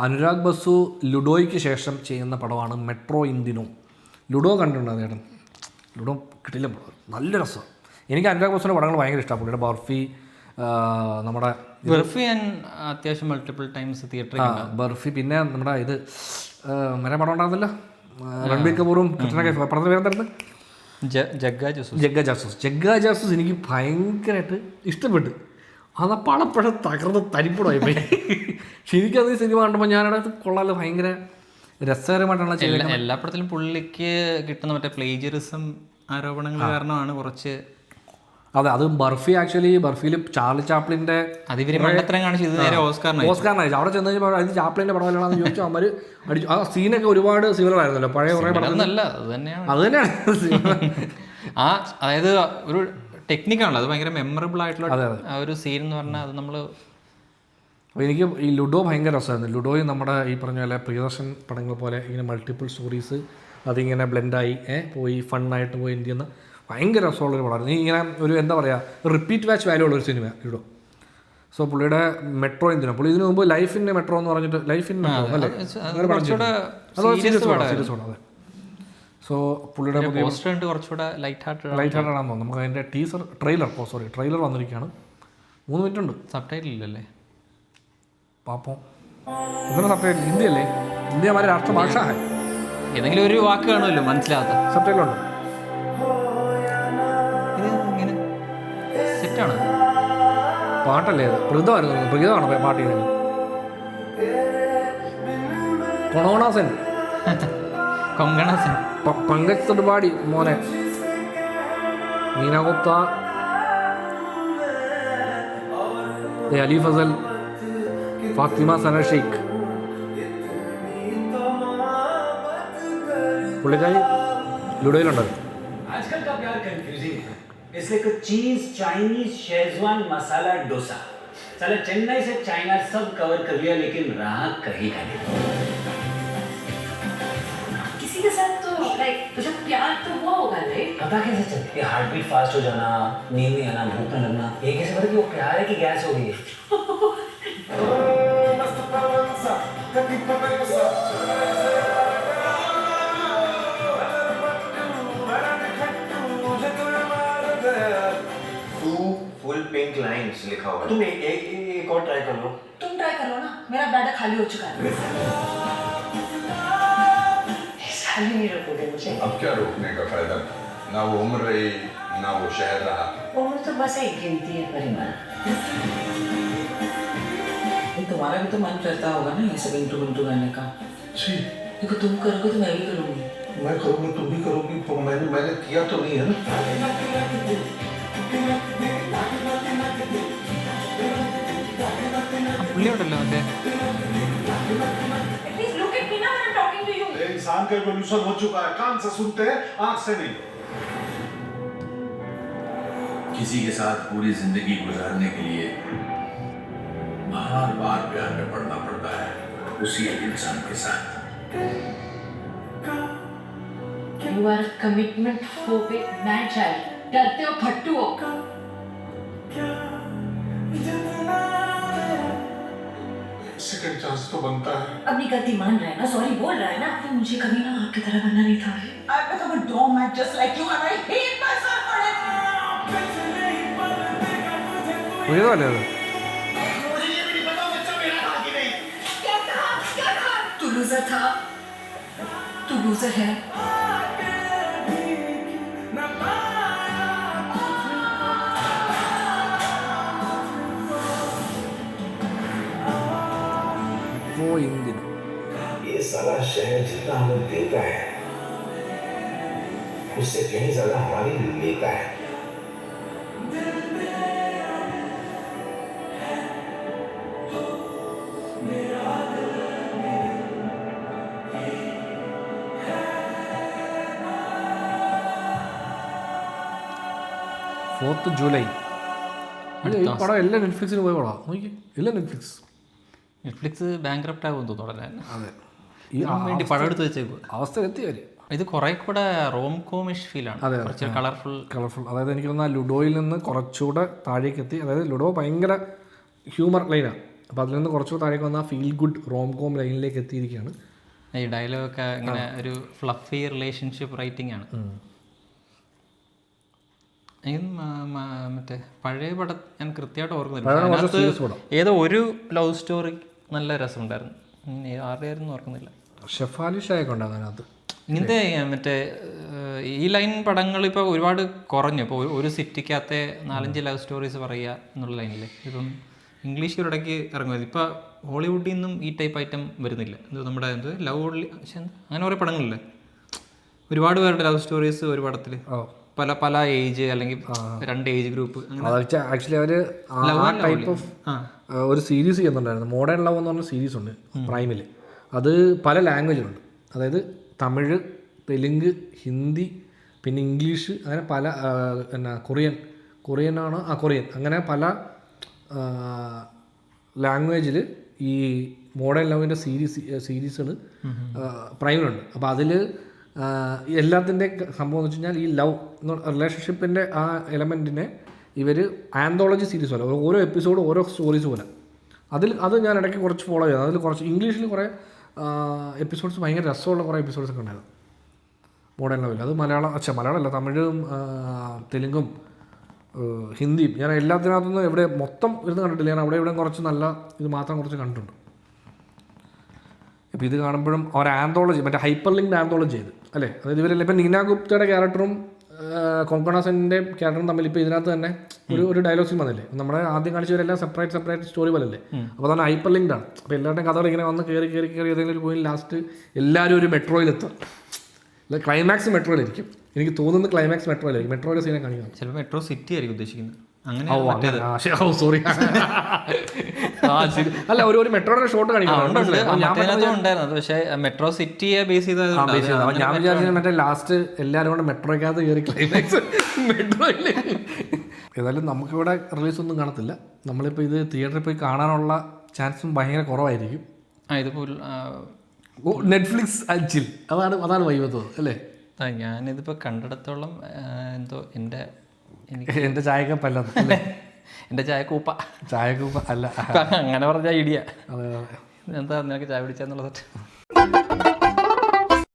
അനുരാഗ് ബസു ലുഡോയ്ക്ക് ശേഷം ചെയ്യുന്ന പടമാണ് മെട്രോ ഇൻഡിനോ. ലുഡോ കണ്ടിട്ടുണ്ടോ ചേട്ടൻ? ലുഡോ കിട്ടില്ല, നല്ല രസമാണ്. എനിക്ക് അനുരാഗ് ബസുവിൻ്റെ പടങ്ങൾ ഭയങ്കര ഇഷ്ടമാണ്. പുള്ളിയുടെ ബർഫി, നമ്മുടെ ബർഫി ഞാൻ അത്യാവശ്യം മൾട്ടിപ്പിൾ ടൈംസ് തിയേറ്ററിൽ ബർഫി, പിന്നെ നമ്മുടെ ഇത് മറ്റേ പടം ഉണ്ടാകുന്നില്ല, രൺബീർ കപൂറും കൃഷ്ണ പടത്തിൻ്റെ പേരെന്തായിരുന്നു? ജഗ്ഗ ജാസൂസ് എനിക്ക് ഭയങ്കരമായിട്ട് ഇഷ്ടപ്പെട്ടു. അത് പടപ്പഴം തകർന്ന് തരിപ്പടമായി പോയി. ശരിക്കും ഈ സിനിമ കണ്ടപ്പോൾ ഞാനത് കൊള്ളാലോ, ഭയങ്കര രസകരമായിട്ടാണ് ചെയ്യുന്നത്. എല്ലാ പടത്തിലും പുള്ളിക്ക് കിട്ടുന്ന മറ്റേ പ്ലേജറിസം ആരോപണങ്ങൾ കാരണമാണ് കുറച്ച്. അതെ, അത് ബർഫി ആക്ച്വലി ബർഫിയിൽ ചാർലി ചാപ്ലിൻ്റെ ഓസ്കാറിനായി അവിടെ ചെന്ന് കഴിഞ്ഞപ്പോൾ അത് ചാപ്ലിൻ്റെ പടമല്ലാണെന്ന് ചോദിച്ചു. അവർ അടിച്ചു. ആ സീനൊക്കെ ഒരുപാട് സിമിലർ ആയിരുന്നല്ലോ പഴയ കുറേ പടം. അത് തന്നെയാണ് ആ, അതായത് ഒരു ടെക്നിക്കാണല്ലോ, അത് ഭയങ്കര മെമ്മറബിൾ ആയിട്ടുള്ള ആ ഒരു സീൻ എന്ന് പറഞ്ഞാൽ അത് നമ്മൾ. അപ്പോൾ എനിക്ക് ഈ ലുഡോ ഭയങ്കര രസമായിരുന്നു. ലുഡോയിൽ നമ്മുടെ ഈ പറഞ്ഞ പോലെ പ്രിയദർശൻ പടങ്ങൾ പോലെ ഇങ്ങനെ മൾട്ടിപ്പിൾ സ്റ്റോറീസ് അതിങ്ങനെ ബ്ലെൻഡായി പോയി ഫണ്ണായിട്ട് പോയി എന്ത് ചെയ്യുന്ന ഭയങ്കര രസമുള്ളൊരു പടമായിരുന്നു. ഇങ്ങനെ ഒരു എന്താ പറയുക റിപ്പീറ്റ് വാച്ച് വാല്യൂ ഉള്ളൊരു സിനിമ ലുഡോ. സോ പുള്ളിയുടെ മെട്രോ ഇൻഡിനോ, പുള്ളി ഇതിനു മുമ്പ് ലൈഫ് ഇൻ മെട്രോ എന്ന് പറഞ്ഞിട്ട് ലൈഫ് ഇൻ മെട്രോ അല്ലേ, സീരിയസ് പടം. അതെ. സോ പുള്ളിയുടെ കുറച്ചുകൂടെ ലൈറ്റ് ഹാർട്ടഡ് ആണെന്ന് തോന്നുന്നു. നമുക്ക് അതിൻ്റെ ട്രെയിലർ വന്നിരിക്കുകയാണ്. 3 മിനിറ്റ് ഉണ്ട്. സബ് ടൈറ്റിൽ ഇല്ലല്ലേ പാപ്പം? എന്താണ് സബ് ടൈറ്റിൽ? ഹിന്ദി അല്ലേ? ഹിന്ദി हमारी രാഷ്ട്രഭാഷ. ഏതെങ്കിലും ഒരു വാക്ക് കാണുമല്ലോ മനസ്സിലാവാത്ത. സബ് ടൈറ്റിൽ ഉണ്ട്. ഇത് ഇങ്ങനെ സെറ്റാണ്. പാട്ടല്ലേ അത്? പ്രീതമാണോ പാട്ട് ചെയ്തത്? കൊണോണാസൻ കൊങ്കണാസൻ പങ്കജ് ത്രിപാഠി മോനെ, മീന ഗുപ്ത, അലി ഫസൽ, ഫാത്തിമ സന ഷെയ്ഖ്. പുള്ളിക്കാരി ലുഡോയിലുണ്ടല്ലോ. आजकल का प्यार कंफ्यूजिंग है, इसलिए कुछ चीज चाइनीज शेजवान मसाला डोसा. चलो चेन्नई से चाइना सब कवर कर लिया, लेकिन रहा कहीं का नहीं. किसी के साथ तो लाइक जब प्यार तो हुआ होगा राइट. पता कैसे चलती है? हार्ट बीट फास्ट हो जाना, नींद नहीं आना, भूख न लगना, ये कैसे पता कि वो प्यार है कि गैस हो गई है? फुल पिंक लाइंस लिखा हुआ है. तुम एक और ट्राई कर लो. तुम ट्राई कर लो ना, मेरा बैटर खाली हो चुका है. खाली नहीं रखोगे मुझे? अब क्या रोकने का फायदा? ना वो उम्र रही, ना वो शहर रहा. उम्र तो बस एक गिनती है परिमाण. तुम्हारा भी तो मन करता होगा ना ये सब इंटू करने का. जी. देखो तुम करोगे तो मैं भी करूँगी. मैं करूँगी, तुम भी करोगी, तो मैंने किया तो नहीं है ना. പുള്ളിയോടല്ലോ മറ്റേ Please look at me now when I'm talking to you. इंसान का इवोल्यूशन हो चुका है, कान से सुनते हैं, आंख से नहीं. किसी के साथ पूरी जिंदगी गुजारने के लिए बार बार प्यार में पड़ना पड़ता है उसी एक इंसान के साथ. You are a commitment phobic man child. डरते हो, फट्टू हो. सेकंड चांस तो बनता है. अपनी गलती मान रहा है ना, सॉरी बोल रहा है ना. मुझे कभी ना आपकी तरह बनना नहीं था. I become a doormat just like you and I hate myself for it. പ്രീതമല്ലേ അത്? मुझे ये भी नहीं पता बच्चा मेरा था कि नहीं. क्या कहा? तू लूजर था, तू लूजर है. ये सारा शहर जितना हमें देता है उससे कहीं ज्यादा हमारी लेता है. ജൂലൈ 4 ഈ പടം എല്ലാം നെറ്റ്ഫ്ലിക്സിന് പോയ പടമാണ്. നോക്കി, എല്ലാം നെറ്റ്ഫ്ലിക്സ് ബാങ്ക്രപ്റ്റ് ആകുമെന്ന് തോന്നുന്നു. അതെ, ഈ വേണ്ടി പടം എടുത്ത് വെച്ചേക്കുക അവസ്ഥയിലെത്തി അവർ. ഇത് കുറെ കൂടെ റോം കോമിഷ് ഫീലാണ്. അതെ, കുറച്ച് കളർഫുൾ. അതായത് എനിക്ക് തോന്നുന്ന ലുഡോയിൽ നിന്ന് കുറച്ചുകൂടെ താഴേക്ക് എത്തി. അതായത് ലുഡോ ഭയങ്കര ഹ്യൂമർ ലൈനാണ്, അപ്പോൾ അതിൽ നിന്ന് കുറച്ച് താഴേക്ക് വന്ന ഫീൽ ഗുഡ് റോം കോം ലൈനിലേക്ക് എത്തിയിരിക്കുകയാണ്. ഈ ഡയലോഗൊക്കെ ഇങ്ങനെ ഒരു ഫ്ലഫി റിലേഷൻഷിപ്പ് റൈറ്റിംഗ് ആണ്. മറ്റേ പഴയ പടം ഞാൻ കൃത്യമായിട്ട് ഓർക്കുന്നില്ല, ഏതോ ഒരു ലവ് സ്റ്റോറി നല്ല രസമുണ്ടായിരുന്നു, ആരുടെയായിരുന്നു ഓർക്കുന്നില്ല. ഷെഫാലി ഷായൊക്കെ ഉണ്ടാകും അതിനകത്ത്. ഇങ്ങനത്തെ മറ്റേ ഈ ലൈൻ പടങ്ങൾ ഇപ്പോൾ ഒരുപാട് കുറഞ്ഞു. ഇപ്പോൾ ഒരു സിറ്റിക്കകത്തെ 4-5 ലവ് സ്റ്റോറീസ് പറയുക എന്നുള്ള ലൈനില്ലേ. ഇപ്പം ഇംഗ്ലീഷ് ഇടയ്ക്ക് ഇറങ്ങുന്നത്. ഇപ്പോൾ ഹോളിവുഡിൽ നിന്നും ഈ ടൈപ്പ് ഐറ്റം വരുന്നില്ല. ഇത് നമ്മുടെ ലവ് ഓൺലി അങ്ങനെ കുറേ പടങ്ങളില്ലേ, ഒരുപാട് പേരുടെ ലവ് സ്റ്റോറീസ് ഒരു പടത്തിൽ, പല പല ഏജ് അല്ലെങ്കിൽ 2 ഏജ് ഗ്രൂപ്പ്. ആക്ച്വലി അവർ ടൈപ്പ് ഓഫ് ഒരു സീരീസ് ചെയ്യുന്നുണ്ടായിരുന്നു. മോഡേൺ ലവ് എന്ന് പറഞ്ഞ സീരീസ് ഉണ്ട് പ്രൈമിൽ. അത് പല ലാംഗ്വേജിലുണ്ട്. അതായത് തമിഴ്, തെലുങ്ക്, ഹിന്ദി, പിന്നെ ഇംഗ്ലീഷ്, അങ്ങനെ പല കൊറിയൻ അങ്ങനെ പല ലാംഗ്വേജിൽ ഈ മോഡേൺ ലവിൻ്റെ സീരീസുകൾ പ്രൈമിലുണ്ട്. അപ്പോൾ അതിൽ എല്ലാത്തിൻ്റെ സംഭവം എന്ന് വെച്ച് കഴിഞ്ഞാൽ ഈ ലവ് റിലേഷൻഷിപ്പിൻ്റെ ആ എലമെൻറ്റിനെ ഇവർ ആന്തോളജി സീരീസ് പോലെ ഓരോ എപ്പിസോഡ് ഓരോ സ്റ്റോറീസ് പോലെ അത് ഞാൻ ഇടയ്ക്ക് കുറച്ച് ഫോളോ ചെയ്തു. അതിൽ കുറച്ച് ഇംഗ്ലീഷിൽ കുറേ എപ്പിസോഡ്സ് ഭയങ്കര രസമുള്ള കുറേ എപ്പിസോഡ്സ് ഒക്കെ ഉണ്ടായിരുന്നു മോഡേൺ ലവിൽ. അത് മലയാളമല്ല, തമിഴും തെലുങ്കും ഹിന്ദിയും ഞാൻ എല്ലാത്തിനകത്തുനിന്നും എവിടെ മൊത്തം ഇരുന്ന് കണ്ടിട്ടില്ല. ഞാൻ അവിടെ കുറച്ച് നല്ല ഇത് മാത്രം കുറച്ച് കണ്ടിട്ടുണ്ട്. ഇപ്പോൾ ഇത് കാണുമ്പോഴും ഒരു ആന്തോളജി, മറ്റേ ഹൈപ്പർ ലിങ്ക്ഡ് ആന്തോളജി ചെയ്ത് അല്ലേ. അതായത് ഇവരെല്ലാം ഇപ്പം നീന ഗുപ്തയുടെ ക്യാരക്ടറും കൊങ്കണ സെന്നിൻ്റെ ക്യാരക്ടറും തമ്മിൽ ഇപ്പോൾ ഇതിനകത്ത് തന്നെ ഒരു ഡയലോഗ് സീൻ വന്നില്ലേ. നമ്മുടെ ആദ്യം കാണിച്ചവരെല്ലാം സെപ്പറേറ്റ് സ്റ്റോറി പോലല്ലേ. അപ്പോൾ തന്നെ ഹൈപ്പർ ലിങ്ക്ഡ് ആണ്. അപ്പോൾ എല്ലാവരുടെയും കഥകൾ ഇങ്ങനെ വന്ന് കയറി ഏതെങ്കിലും ഒരു പോയിന്റ് ലാസ്റ്റ് എല്ലാവരും ഒരു മെട്രോയിലെത്തും. ക്ലൈമാക്സ് മെട്രോയിലായിരിക്കും. എനിക്ക് തോന്നുന്നത് ക്ലൈമാക്സ് മെട്രോയിലായിരിക്കും. മെട്രോയിലെ സീനെ കാണിക്കുന്നത് ചിലപ്പോൾ മെട്രോ സിറ്റി ആയിരിക്കും ഉദ്ദേശിക്കുന്നത്. സോറി അല്ല, ഒരു മെട്രോയുടെ ഷോട്ട് കാണിക്കുന്നുണ്ടായിരുന്നു. പക്ഷേ മെട്രോ സിറ്റിയെ ബേസ് ചെയ്ത് ഞാൻ വിചാരിച്ചത് മറ്റേ ലാസ്റ്റ് എല്ലാവരും കൂടെ മെട്രോയ്ക്കകത്ത് കയറി ക്ലൈമാക്സ് മെട്രോയില്. ഏതായാലും നമുക്കിവിടെ റിലീസൊന്നും കാണത്തില്ല. നമ്മളിപ്പോൾ ഇത് തിയേറ്ററിൽ പോയി കാണാനുള്ള ചാൻസും ഭയങ്കര കുറവായിരിക്കും. ഇതിപ്പോൾ നെറ്റ്ഫ്ലിക്സ് അഞ്ചിൽ അതാണ് വൈബത്തോത് അല്ലേ. ഞാനിതിപ്പോൾ കണ്ടിടത്തോളം എന്തോ എൻ്റെ ചായക്കപ്പല്ല, എൻ്റെ ചായക്കൂപ്പ അല്ല അങ്ങനെ പറഞ്ഞ ഐഡിയ. അതെ എന്താ നിനക്ക് ചായ പിടിച്ചെന്നുള്ളത്.